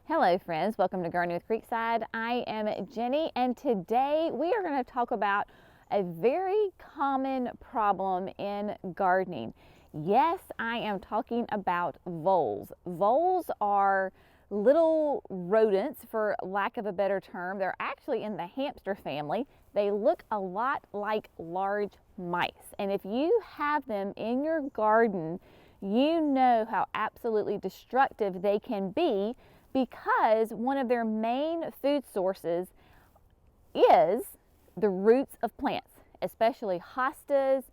Hello friends, welcome to Gardening with Creekside. I am Jenny and today we are going to talk about a very common problem in gardening. Yes, I am talking about voles. Voles are little rodents, for lack of a better term. They're actually in the hamster family. They look a lot like large mice, and if you have them in your garden, you know how absolutely destructive they can be, because one of their main food sources is the roots of plants, especially hostas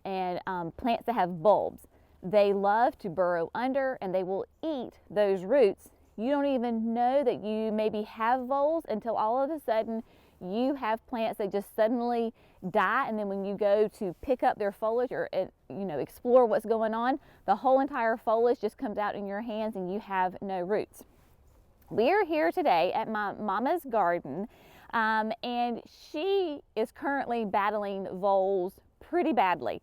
and plants that have bulbs. They love to burrow under and they will eat those roots. You don't even know that you maybe have voles until all of a sudden you have plants that just suddenly die, and then when you go to pick up their foliage or explore what's going on, the whole entire foliage just comes out in your hands and you have no roots. We are here today at my mama's garden, and she is currently battling voles pretty badly.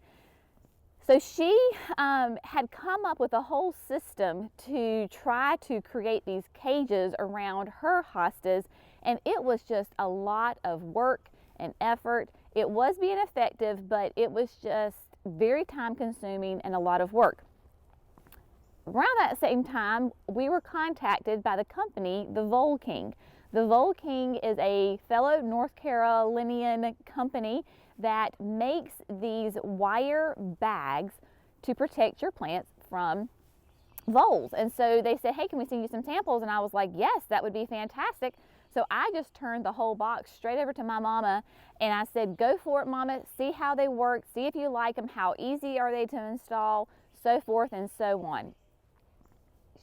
So she had come up with a whole system to try to create these cages around her hostas, and it was just a lot of work and effort. It was being effective, but it was just very time consuming and a lot of work. Around that same time, we were contacted by the company, the Vole King. The Vole King is a fellow North Carolinian company that makes these wire bags to protect your plants from voles. And so they said, hey, can we send you some samples? And I was like, yes, that would be fantastic. So I just turned the whole box straight over to my mama and I said, go for it, mama. See how they work. See if you like them. How easy are they to install? So forth and so on.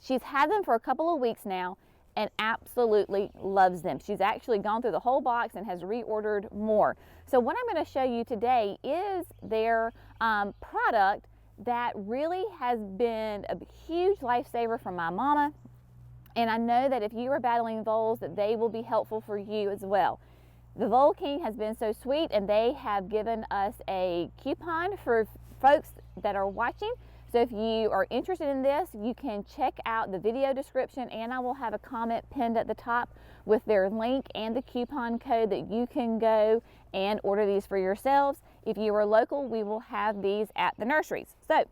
She's had them for a couple of weeks now and absolutely loves them. She's actually gone through the whole box and has reordered more. So what I'm going to show you today is their product that really has been a huge lifesaver for my mama. And I know that if you are battling voles, that they will be helpful for you as well. The Vole King has been so sweet, and they have given us a coupon for folks that are watching. So if you are interested in this, you can check out the video description, and I will have a comment pinned at the top with their link and the coupon code that you can go and order these for yourselves. If you are local, we will have these at the nurseries. So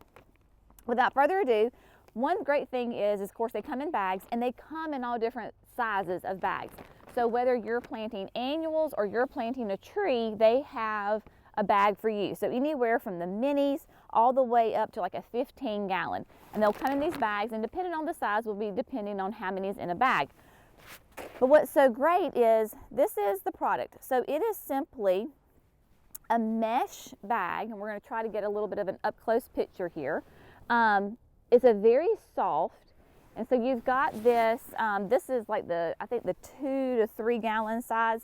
without further ado, one great thing is, of course, they come in bags, and they come in all different sizes of bags. So whether you're planting annuals or you're planting a tree, they have a bag for you. So anywhere from the minis all the way up to like a 15-gallon. And they'll come in these bags, and depending on the size will be depending on how many is in a bag. But what's so great is this is the product. So it is simply a mesh bag, and we're going to try to get a little bit of an up-close picture here. It's a very soft, and so you've got this, this is like I think the 2 to 3 gallon size.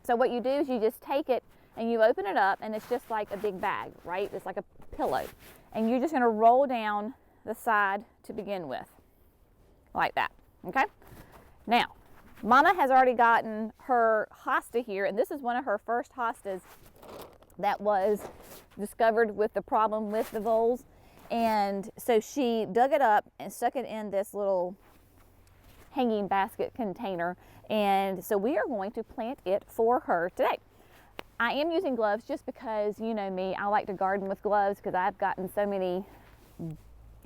So what you do is you just take it and you open it up, and it's just like a big bag, right? It's like a pillow. And you're just going to roll down the side to begin with, like that, okay? Now, Mama has already gotten her hosta here, and this is one of her first hostas that was discovered with the problem with the voles. And so she dug it up and stuck it in this little hanging basket container. And so we are going to plant it for her today. I am using gloves just because, you know me, I like to garden with gloves because I've gotten so many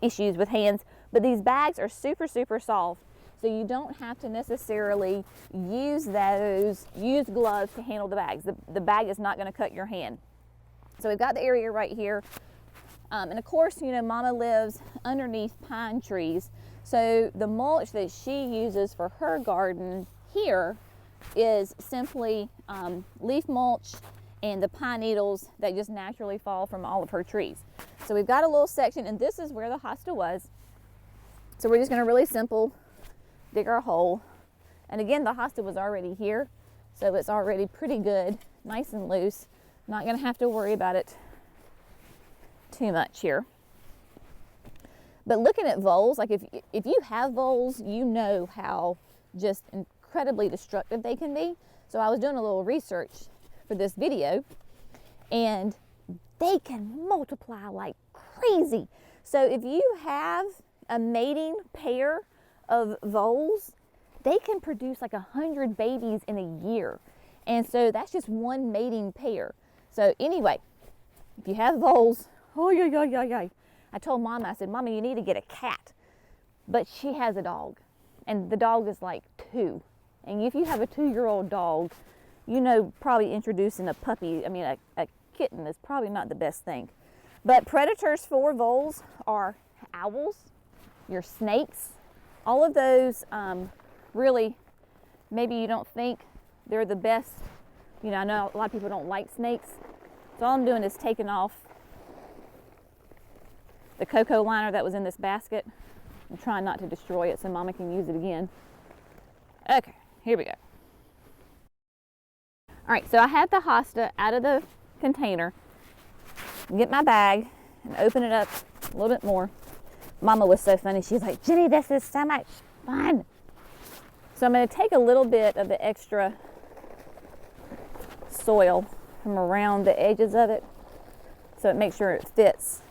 issues with hands. But these bags are super, super soft, so you don't have to necessarily use gloves to handle the bags. The bag is not going to cut your hand. So we've got the area right here. And of course, you know, Mama lives underneath pine trees. So the mulch that she uses for her garden here is simply leaf mulch and the pine needles that just naturally fall from all of her trees. So we've got a little section, and this is where the hosta was. So we're just going to really simple dig our hole. And again, the hosta was already here, so it's already pretty good, nice and loose. Not going to have to worry about it too much here. But looking at voles, like if you have voles, you know how just incredibly destructive they can be. So I was doing a little research for this video, and they can multiply like crazy. So if you have a mating pair of voles, they can produce like 100 babies in a year. And so that's just one mating pair. So anyway, if you have voles, I told Mama, I said, Mama, you need to get a cat. But she has a dog, and the dog is like 2. And if you have a 2-year-old dog, you know, probably introducing a puppy, a kitten is probably not the best thing. But predators for voles are owls, your snakes, all of those. Really, maybe you don't think they're the best. You know, I know a lot of people don't like snakes. So all I'm doing is taking off the cocoa liner that was in this basket. I'm trying not to destroy it so Mama can use it again. Okay, here we go. All right, so I had the hosta out of the container. Get my bag and open it up a little bit more. Mama was so funny. She's like, Jenny, this is so much fun. So I'm going to take a little bit of the extra soil from around the edges of it so it makes sure it fits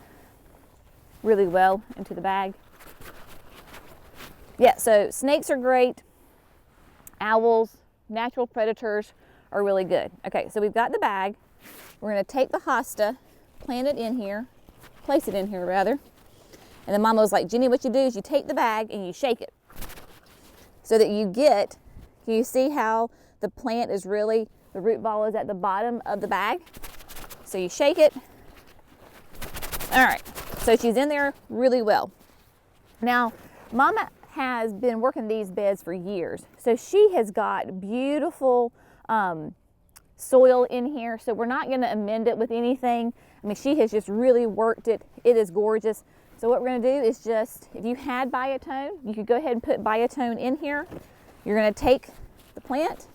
really well into the bag. Yeah, so snakes are great. Owls, natural predators are really good. Okay, so we've got the bag. We're going to take the hosta, place it in here rather. And then Mama was like, Jenny, what you do is you take the bag and you shake it so that you get, can you see how the plant is really, the root ball is at the bottom of the bag? So you shake it. All right, so she's in there really well. Now, Mama has been working these beds for years. So she has got beautiful soil in here. So we're not gonna amend it with anything. I mean, she has just really worked it. It is gorgeous. So what we're gonna do is just, if you had biotone, you could go ahead and put biotone in here. You're gonna take the plant,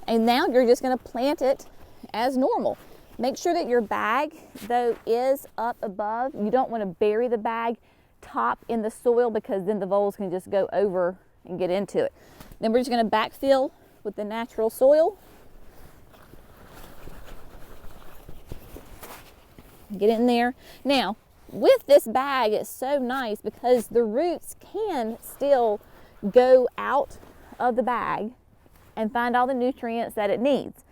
and now you're just gonna plant it as normal. Make sure that your bag, though, is up above. You don't wanna bury the bag top in the soil because then the voles can just go over and get into it. Then we're just gonna backfill with the natural soil. Get in there. Now, with this bag, it's so nice because the roots can still go out of the bag and find all the nutrients that it needs.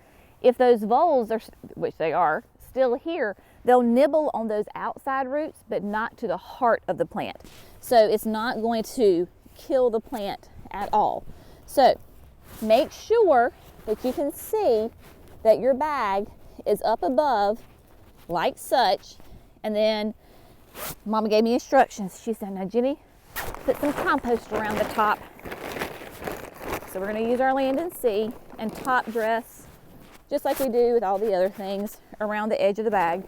If those voles are, which they are, still here, they'll nibble on those outside roots, but not to the heart of the plant. So it's not going to kill the plant at all. So make sure that you can see that your bag is up above like such, and then Mama gave me instructions. She said, now Jenny, put some compost around the top. So we're gonna use our land and sea and top dress just like we do with all the other things around the edge of the bag.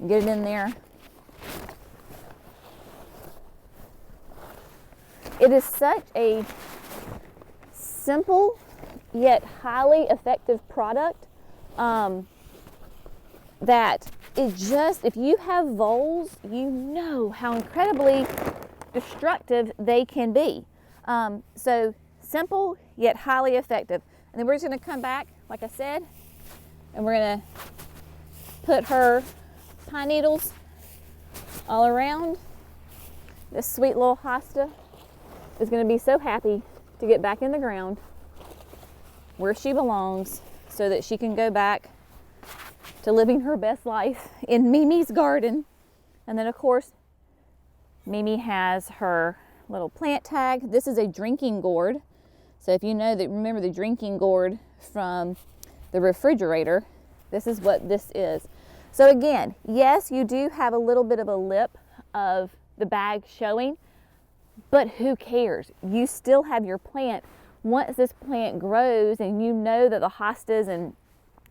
Get it in there. It is such a simple yet highly effective product that it just, if you have voles, you know how incredibly destructive they can be. So simple yet highly effective. And then we're just going to come back, like I said, and we're going to put her pine needles all around. This sweet little hosta is going to be so happy to get back in the ground where she belongs so that she can go back to living her best life in Mimi's garden. And then of course, Mimi has her little plant tag. This is a drinking gourd. So if you know that, remember the drinking gourd from the refrigerator, this is what this is. So again, yes, you do have a little bit of a lip of the bag showing, but who cares? You still have your plant. Once this plant grows and you know that the hostas and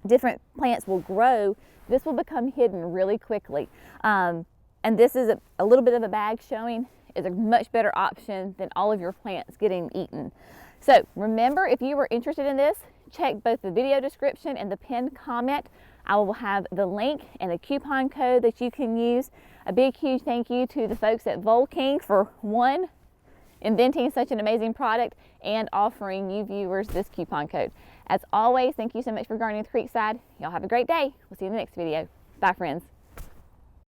different plants will grow, this will become hidden really quickly. And this is a little bit of a bag showing is a much better option than all of your plants getting eaten. So remember, if you were interested in this, check both the video description and the pinned comment. I will have the link and a coupon code that you can use. A big, huge thank you to the folks at Vole King for one, inventing such an amazing product and offering you viewers this coupon code. As always, thank you so much for gardening with Creekside. Y'all have a great day. We'll see you in the next video. Bye, friends.